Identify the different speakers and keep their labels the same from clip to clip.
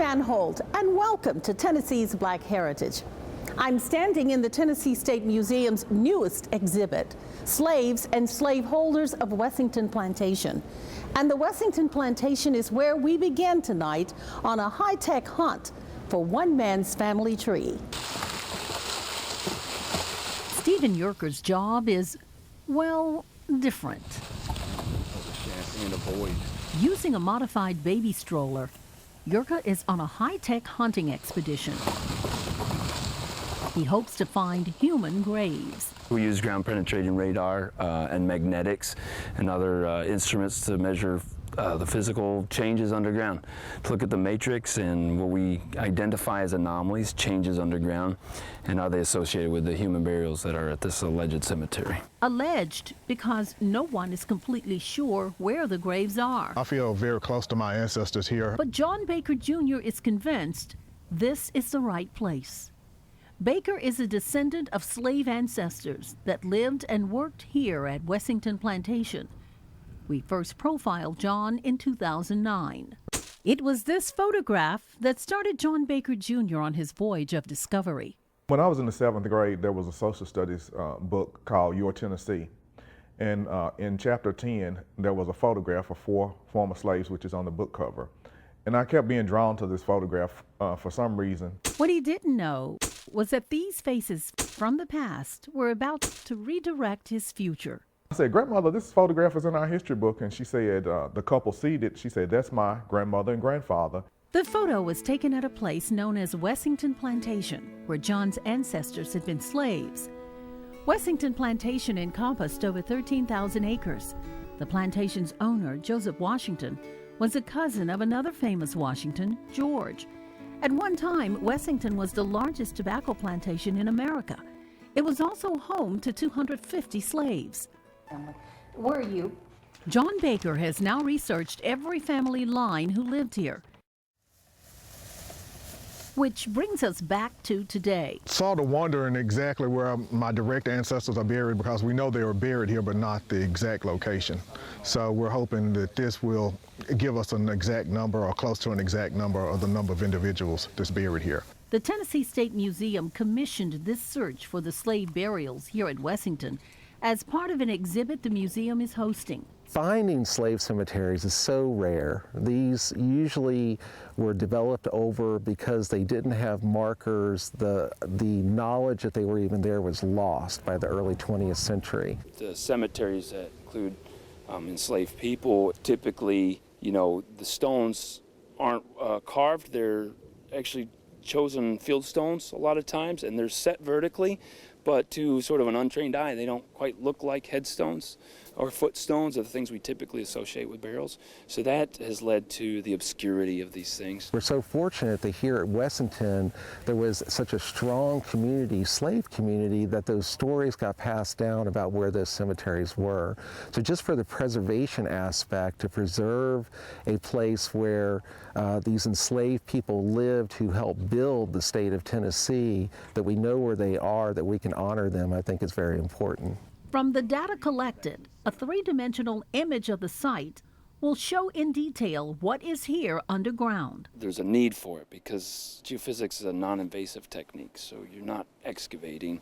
Speaker 1: Ann Holt, and welcome to Tennessee's Black Heritage. I'm standing in the Tennessee State Museum's newest exhibit, Slaves and Slaveholders of Wessington Plantation. And the Wessington Plantation is where we begin tonight on a high-tech hunt for one man's family tree. Stephen Yerker's job is, well, different. Using a modified baby stroller, Yerker is on a high-tech hunting expedition. He hopes to find human graves.
Speaker 2: We use ground-penetrating radar and magnetics and other instruments to measure the physical changes underground, to look at the matrix and what we identify as anomalies, changes underground, and are they associated with the human burials that are at this alleged cemetery.
Speaker 1: Alleged because no one is completely sure where the graves are.
Speaker 3: I feel very close to my ancestors here.
Speaker 1: But John Baker Jr. is convinced this is the right place. Baker is a descendant of slave ancestors that lived and worked here at Wessington Plantation. We first profiled John in 2009. It was this photograph that started John Baker Jr. on his voyage of discovery.
Speaker 4: When I was in the 7th grade, there was a social studies book called Your Tennessee. And in chapter 10, there was a photograph of 4 former slaves, which is on the book cover. And I kept being drawn to this photograph for some reason.
Speaker 1: What he didn't know was that these faces from the past were about to redirect his future.
Speaker 4: I said, "Grandmother, this photograph is in our history book." And she said, the couple seated, she said, "That's my grandmother and grandfather."
Speaker 1: The photo was taken at a place known as Wessington Plantation, where John's ancestors had been slaves. Wessington Plantation encompassed over 13,000 acres. The plantation's owner, Joseph Washington, was a cousin of another famous Washington, George. At one time, Wessington was the largest tobacco plantation in America. It was also home to 250 slaves. Were you? John Baker has now researched every family line who lived here. Which brings us back to today.
Speaker 3: Sort of wondering exactly where my direct ancestors are buried, because we know they were buried here, but not the exact location. So we're hoping that this will give us an exact number or close to an exact number of the number of individuals that's buried here.
Speaker 1: The Tennessee State Museum commissioned this search for the slave burials here at Wessington as part of an exhibit the museum is hosting.
Speaker 5: Finding slave cemeteries is so rare. These usually were developed over because they didn't have markers. The knowledge that they were even there was lost by the early 20th century.
Speaker 2: The cemeteries that include enslaved people, typically, the stones aren't carved. They're actually chosen field stones a lot of times, and they're set vertically. But to sort of an untrained eye, they don't quite look like headstones or footstones or the things we typically associate with burials. So that has led to the obscurity of these things.
Speaker 5: We're so fortunate that here at Wessington, there was such a strong community, slave community, that those stories got passed down about where those cemeteries were. So just for the preservation aspect, to preserve a place where these enslaved people lived who helped build the state of Tennessee, that we know where they are, that we can honor them, I think is very important.
Speaker 1: From the data collected, a 3-dimensional image of the site will show in detail what is here underground.
Speaker 2: There's a need for it because geophysics is a non-invasive technique, so you're not excavating.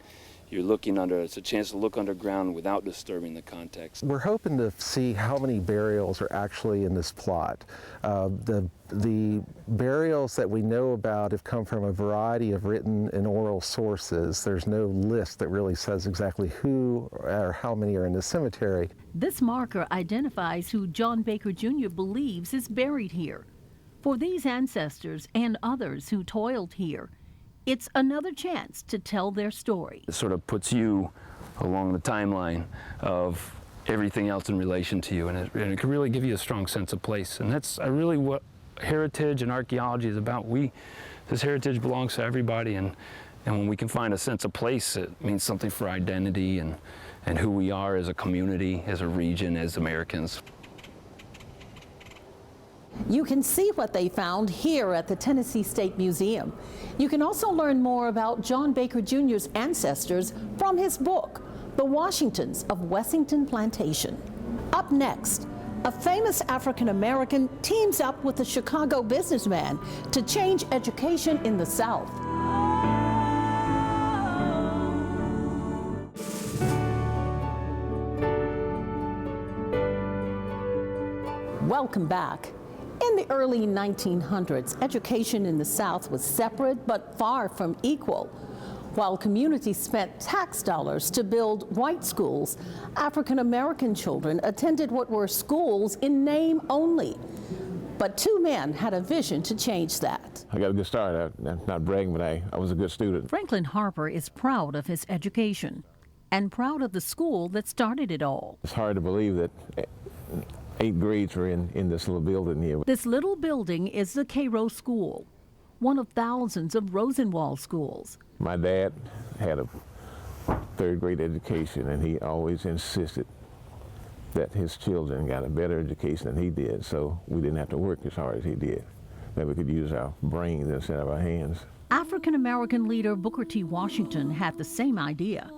Speaker 2: You're looking under, it's a chance to look underground without disturbing the context.
Speaker 5: We're hoping to see how many burials are actually in this plot. The burials that we know about have come from a variety of written and oral sources. There's no list that really says exactly who or how many are in the cemetery.
Speaker 1: This marker identifies who John Baker Jr. believes is buried here. For these ancestors and others who toiled here, it's another chance to tell their story.
Speaker 2: It sort of puts you along the timeline of everything else in relation to you, and it can really give you a strong sense of place. And that's really what heritage and archaeology is about. This heritage belongs to everybody, and when we can find a sense of place, it means something for identity and who we are as a community, as a region, as Americans.
Speaker 1: You can see what they found here at the Tennessee State Museum. You can also learn more about John Baker Jr.'s ancestors from his book, The Washingtons of Wessington Plantation. Up next, A famous African American teams up with a Chicago businessman to change education in the South. Welcome back. In the early 1900s, education in the South was separate but far from equal. While communities spent tax dollars to build white schools, African American children attended what were schools in name only. But two men had a vision to change that.
Speaker 6: I got a good start. I'm not bragging, but I was a good student.
Speaker 1: Franklin Harper is proud of his education and proud of the school that started it all.
Speaker 6: It's hard to believe that 8 grades were in this little building here.
Speaker 1: This little building is the Cairo School, one of thousands of Rosenwald schools.
Speaker 6: My dad had a 3rd grade education, and he always insisted that his children got a better education than he did, so we didn't have to work as hard as he did, that we could use our brains instead of our hands.
Speaker 1: African American leader Booker T. Washington had the same idea.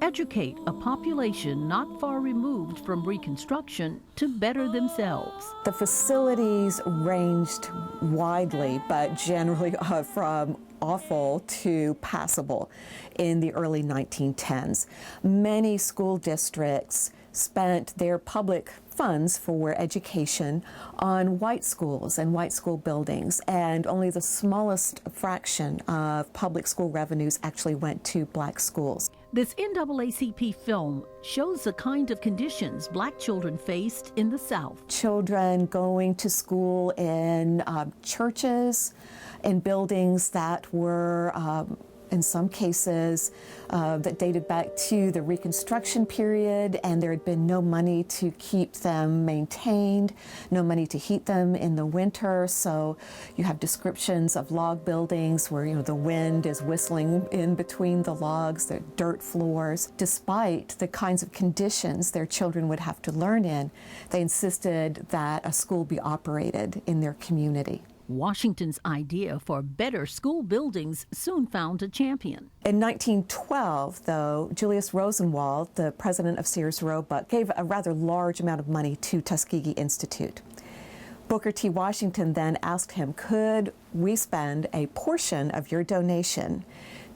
Speaker 1: Educate a population not far removed from Reconstruction to better themselves.
Speaker 7: The facilities ranged widely, but generally from awful to passable in the early 1910s. Many school districts spent their public funds for education on white schools and white school buildings, and only the smallest fraction of public school revenues actually went to black schools.
Speaker 1: This NAACP film shows the kind of conditions black children faced in the South.
Speaker 7: Children going to school in churches, in buildings that were in some cases that dated back to the Reconstruction period, and there had been no money to keep them maintained, no money to heat them in the winter. So you have descriptions of log buildings where, the wind is whistling in between the logs, the dirt floors. Despite the kinds of conditions their children would have to learn in, they insisted that a school be operated in their community.
Speaker 1: Washington's idea for better school buildings soon found a champion.
Speaker 7: In 1912, though, Julius Rosenwald, the president of Sears Roebuck, gave a rather large amount of money to Tuskegee Institute. Booker T. Washington then asked him, could we spend a portion of your donation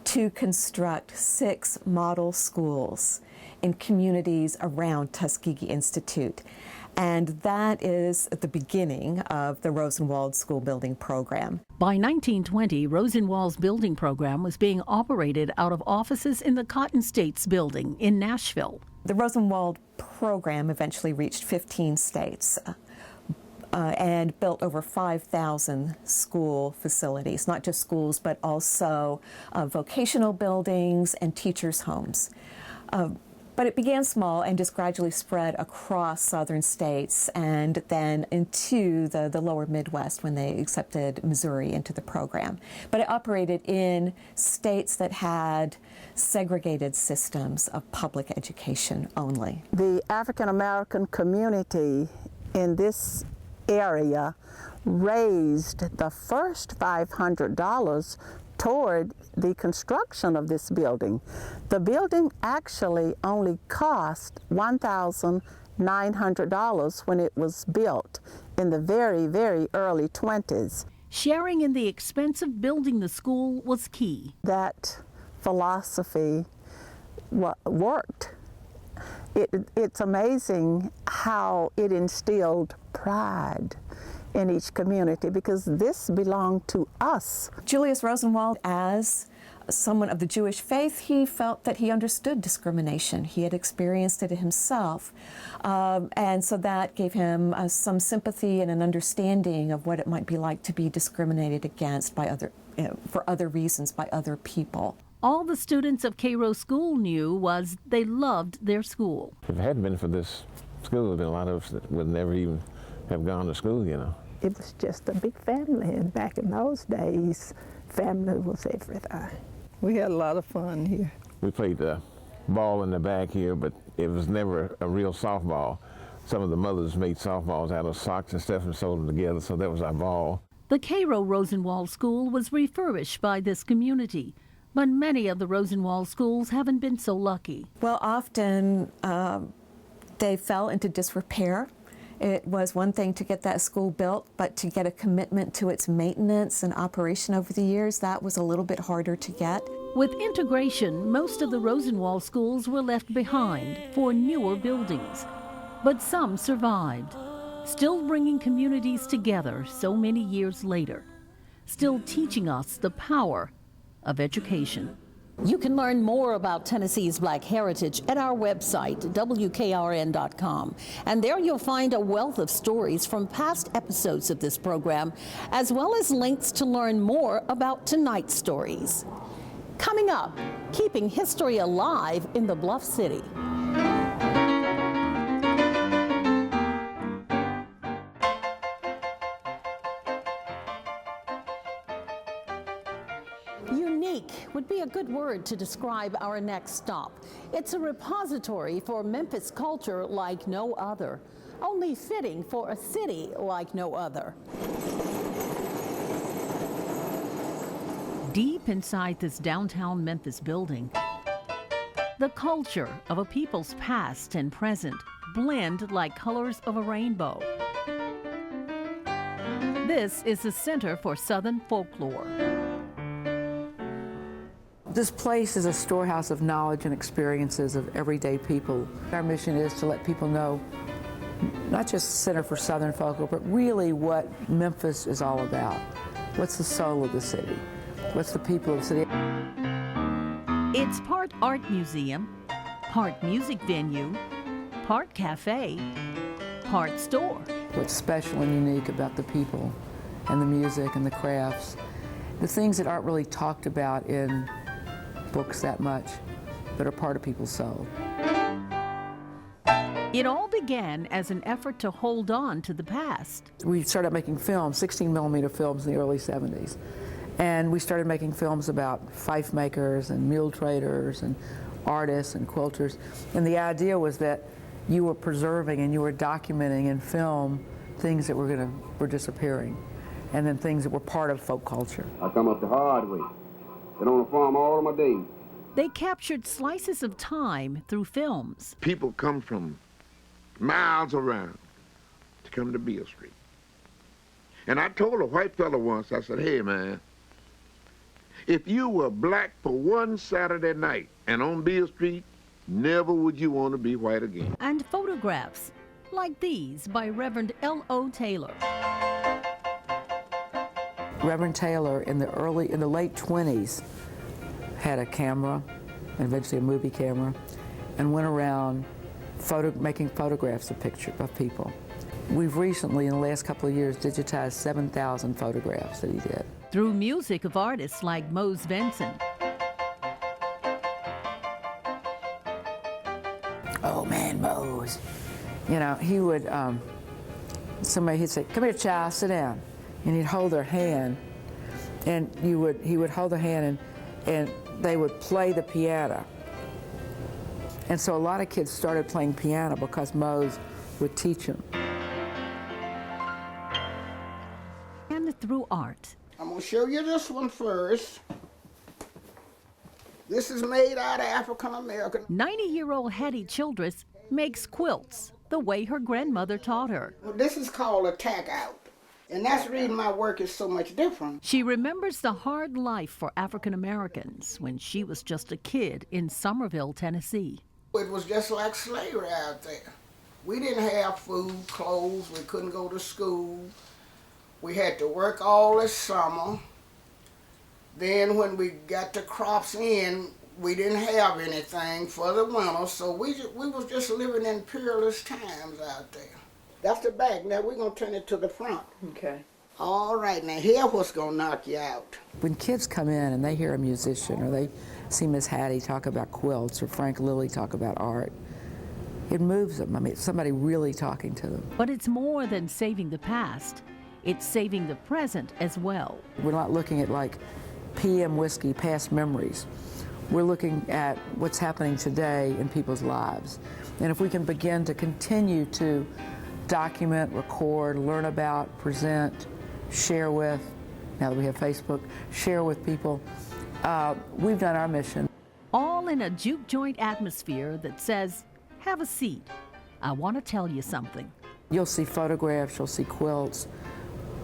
Speaker 7: to construct 6 model schools in communities around Tuskegee Institute? And that is the beginning of the Rosenwald School Building Program.
Speaker 1: By 1920, Rosenwald's building program was being operated out of offices in the Cotton States building in Nashville.
Speaker 7: The Rosenwald program eventually reached 15 states and built over 5,000 school facilities, not just schools, but also vocational buildings and teachers' homes. But it began small and just gradually spread across southern states and then into the lower Midwest when they accepted Missouri into the program. But it operated in states that had segregated systems of public education only.
Speaker 8: The African American community in this area raised the first $500 toward the construction of this building. The building actually only cost $1,900 when it was built in the very, very early 20s.
Speaker 1: Sharing in the expense of building the school was key.
Speaker 8: That philosophy worked. It's amazing how it instilled pride in each community, because this belonged to us.
Speaker 7: Julius Rosenwald, as someone of the Jewish faith, he felt that he understood discrimination. He had experienced it himself. And so that gave him some sympathy and an understanding of what it might be like to be discriminated against by for other reasons by other people.
Speaker 1: All the students of Cairo School knew was they loved their school.
Speaker 6: If it hadn't been for this school, then a lot of us would never even have gone to school,
Speaker 9: It was just a big family, and back in those days, family was everything. We had a lot of fun here.
Speaker 6: We played ball in the back here, but it was never a real softball. Some of the mothers made softballs out of socks and stuff and sold them together, so that was our ball.
Speaker 1: The Cairo Rosenwald School was refurbished by this community, but many of the Rosenwald schools haven't been so lucky.
Speaker 7: Well, often they fell into disrepair It was one thing to get that school built, but to get a commitment to its maintenance and operation over the years, that was a little bit harder to get.
Speaker 1: With integration, most of the Rosenwald schools were left behind for newer buildings, but some survived, still bringing communities together so many years later, still teaching us the power of education.
Speaker 10: You can learn more about Tennessee's Black heritage at our website, WKRN.com. And there you'll find a wealth of stories from past episodes of this program, as well as links to learn more about tonight's stories. Coming up, keeping history alive in the Bluff City. Unique would be a good word to describe our next stop. It's a repository for Memphis culture like no other, only fitting for a city like no other.
Speaker 1: Deep inside this downtown Memphis building, the culture of a people's past and present blend like colors of a rainbow. This is the Center for Southern Folklore.
Speaker 11: This place is a storehouse of knowledge and experiences of everyday people. Our mission is to let people know not just Center for Southern Folklore, but really what Memphis is all about. What's the soul of the city? What's the people of the city?
Speaker 1: It's part art museum, part music venue, part cafe, part store.
Speaker 11: What's special and unique about the people and the music and the crafts, the things that aren't really talked about in books that much, but are part of people's soul.
Speaker 1: It all began as an effort to hold on to the past.
Speaker 11: We started making films, 16mm films in the early 70s. And we started making films about fife makers and mule traders and artists and quilters. And the idea was that you were preserving and you were documenting in film things that were disappearing, and then things that were part of folk culture.
Speaker 12: I come up the hard way. Been on the farm all of my days.
Speaker 1: They captured slices of time through films.
Speaker 13: People come from miles around to come to Beale Street. And I told a white fella once, I said, hey man, if you were black for one Saturday night and on Beale Street, never would you want to be white again.
Speaker 1: And photographs like these by Reverend L.O. Taylor.
Speaker 11: Reverend Taylor in the late 20s had a camera, and eventually a movie camera, and went around making photographs of people. We've recently, in the last couple of years, digitized 7,000 photographs that he did.
Speaker 1: Through music of artists like Mose Benson.
Speaker 11: Oh man, Mose. You know, he would, he'd say, come here, child, sit down. And he'd hold their hand, and he would hold their hand, and they would play the piano. And so a lot of kids started playing piano because Mose would teach them.
Speaker 1: And through art.
Speaker 14: I'm going to show you this one first. This is made out of African American.
Speaker 1: 90-year-old Hattie Childress makes quilts the way her grandmother taught her.
Speaker 14: Well, this is called a tack out. And that's the reason my work is so much different.
Speaker 1: She remembers the hard life for African Americans when she was just a kid in Somerville, Tennessee.
Speaker 14: It was just like slavery out there. We didn't have food, clothes, we couldn't go to school. We had to work all this summer. Then when we got the crops in, we didn't have anything for the winter, so we was just living in peerless times out there. That's the back. Now we're going to turn it to the front.
Speaker 11: Okay.
Speaker 14: All right, now here's what's going to knock you out.
Speaker 11: When kids come in and they hear a musician, or they see Miss Hattie talk about quilts, or Frank Lilly talk about art, it moves them. I mean, it's somebody really talking to them.
Speaker 1: But it's more than saving the past. It's saving the present as well.
Speaker 11: We're not looking at like PM whiskey, past memories. We're looking at what's happening today in people's lives. And if we can begin to continue to document, record, learn about, present, share with, now that we have Facebook, share with people, we've done our mission.
Speaker 1: All in a juke joint atmosphere that says, have a seat. I want to tell you something.
Speaker 11: You'll see photographs, you'll see quilts,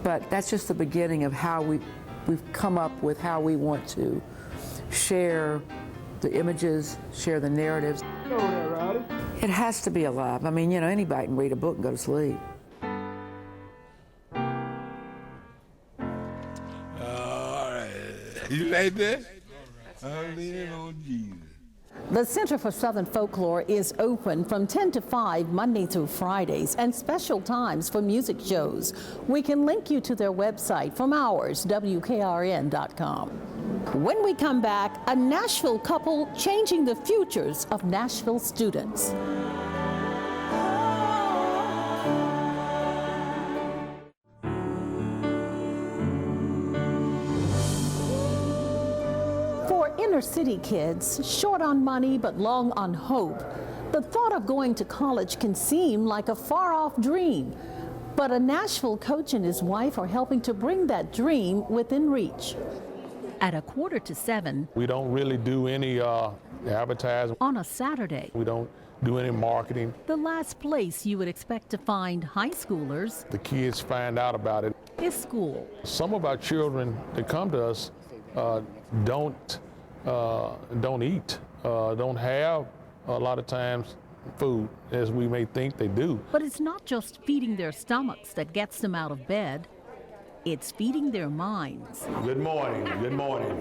Speaker 11: but that's just the beginning of how we've come up with how we want to share the images, share the narratives. It has to be alive. I mean, you know, anybody can read a book and go to sleep.
Speaker 15: All right. You like that? I'm leaning on Jesus.
Speaker 10: The Center for Southern Folklore is open from 10 to 5 Monday through Fridays and special times for music shows. We can link you to their website from ours, WKRN.com. When we come back, a Nashville couple changing the futures of Nashville students. Inner city kids, short on money but long on hope, the thought of going to college can seem like a far-off dream. But a Nashville coach and his wife are helping to bring that dream within reach.
Speaker 1: At 6:45,
Speaker 16: we don't really do any advertising.
Speaker 1: On a Saturday,
Speaker 16: we don't do any marketing.
Speaker 1: The last place you would expect to find high schoolers,
Speaker 16: the kids find out about it,
Speaker 1: is school.
Speaker 16: Some of our children that come to us don't eat, don't have a lot of times food as we may think they do.
Speaker 1: But it's not just feeding their stomachs that gets them out of bed. It's feeding their minds.
Speaker 16: Good morning, good morning.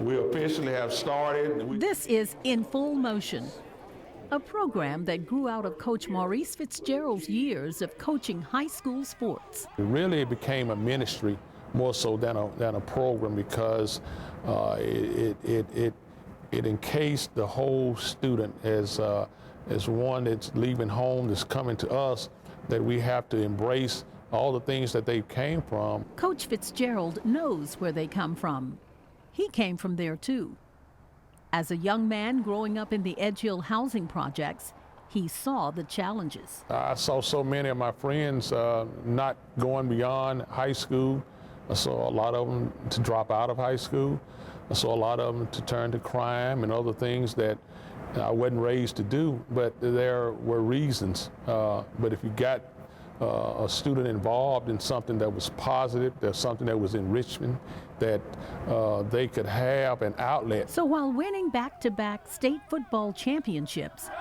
Speaker 16: We officially have started.
Speaker 1: This is In Full Motion, a program that grew out of Coach Maurice Fitzgerald's years of coaching high school sports.
Speaker 16: It really became a ministry more so than a program because it encased the whole student as one that's leaving home, that's coming to us, that we have to embrace all the things that they came from.
Speaker 1: Coach Fitzgerald knows where they come from. He came from there too. As a young man growing up in the Edge Hill housing projects, he saw the challenges.
Speaker 16: I saw so many of my friends not going beyond high school. I saw a lot of them to drop out of high school. I saw a lot of them to turn to crime and other things that I wasn't raised to do, but there were reasons. But if you got a student involved in something that was positive, there's something that was enrichment, that they could have an outlet.
Speaker 1: So while winning back-to-back state football championships,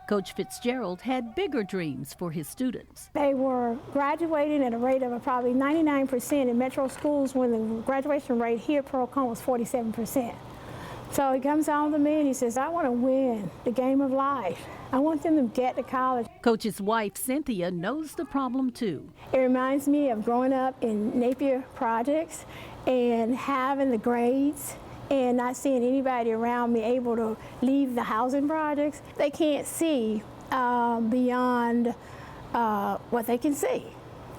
Speaker 1: Coach Fitzgerald had bigger dreams for his students.
Speaker 17: They were graduating at a rate of probably 99% in metro schools when the graduation rate here at Pearl-Cohn was 47%. So he comes on to me and he says, I want to win the game of life. I want them to get to college.
Speaker 1: Coach's wife, Cynthia, knows the problem too.
Speaker 17: It reminds me of growing up in Napier projects and having the grades and not seeing anybody around me able to leave the housing projects. They can't see beyond what they can see.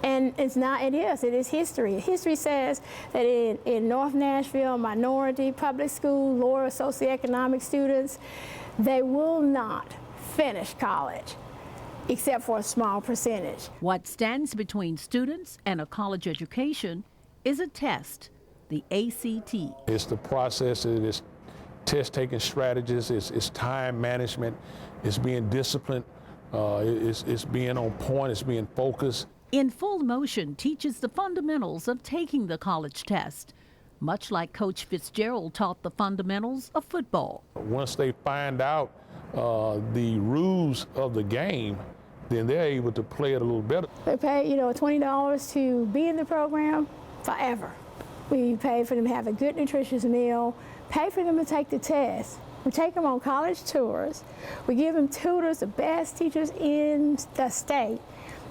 Speaker 17: And it is history. History says that in North Nashville, minority, public school, lower socioeconomic students, they will not finish college except for a small percentage.
Speaker 1: What stands between students and a college education is a test, the ACT.
Speaker 16: It's the process, it's test-taking strategies, it's time management, it's being disciplined, it's being on point, it's being focused.
Speaker 1: In Full Motion teaches the fundamentals of taking the college test, much like Coach Fitzgerald taught the fundamentals of football.
Speaker 16: Once they find out the rules of the game, then they're able to play it a little better.
Speaker 17: They pay, $20 to be in the program forever. We pay for them to have a good nutritious meal, pay for them to take the test. We take them on college tours. We give them tutors, the best teachers in the state.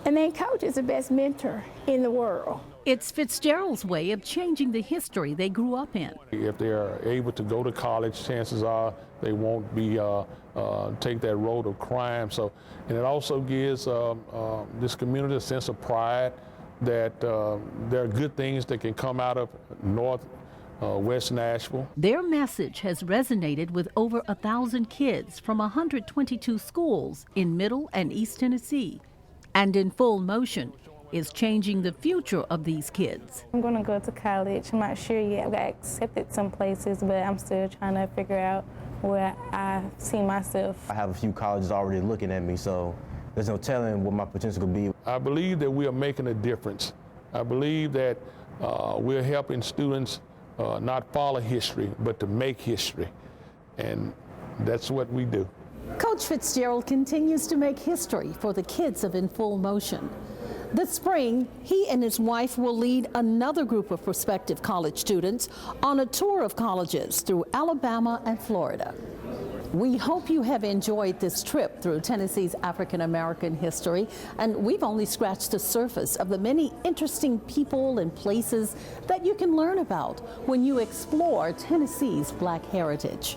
Speaker 17: And then Coach is the best mentor in the world.
Speaker 1: It's Fitzgerald's way of changing the history they grew up in.
Speaker 16: If they are able to go to college, chances are they won't be take that road of crime. And it also gives this community a sense of pride that there are good things that can come out of West Nashville.
Speaker 1: Their message has resonated with over 1,000 kids from 122 schools in Middle and East Tennessee. And In Full Motion is changing the future of these kids.
Speaker 18: I'm going to go to college. I'm not sure yet. I got accepted some places, but I'm still trying to figure out where I see myself.
Speaker 19: I have a few colleges already looking at me, so there's no telling what my potential could be.
Speaker 16: I believe that we are making a difference. I believe that we're helping students not follow history, but to make history. And that's what we do.
Speaker 10: Coach Fitzgerald continues to make history for the kids of In Full Motion. This spring, he and his wife will lead another group of prospective college students on a tour of colleges through Alabama and Florida. We hope you have enjoyed this trip through Tennessee's African American history, and we've only scratched the surface of the many interesting people and places that you can learn about when you explore Tennessee's Black heritage.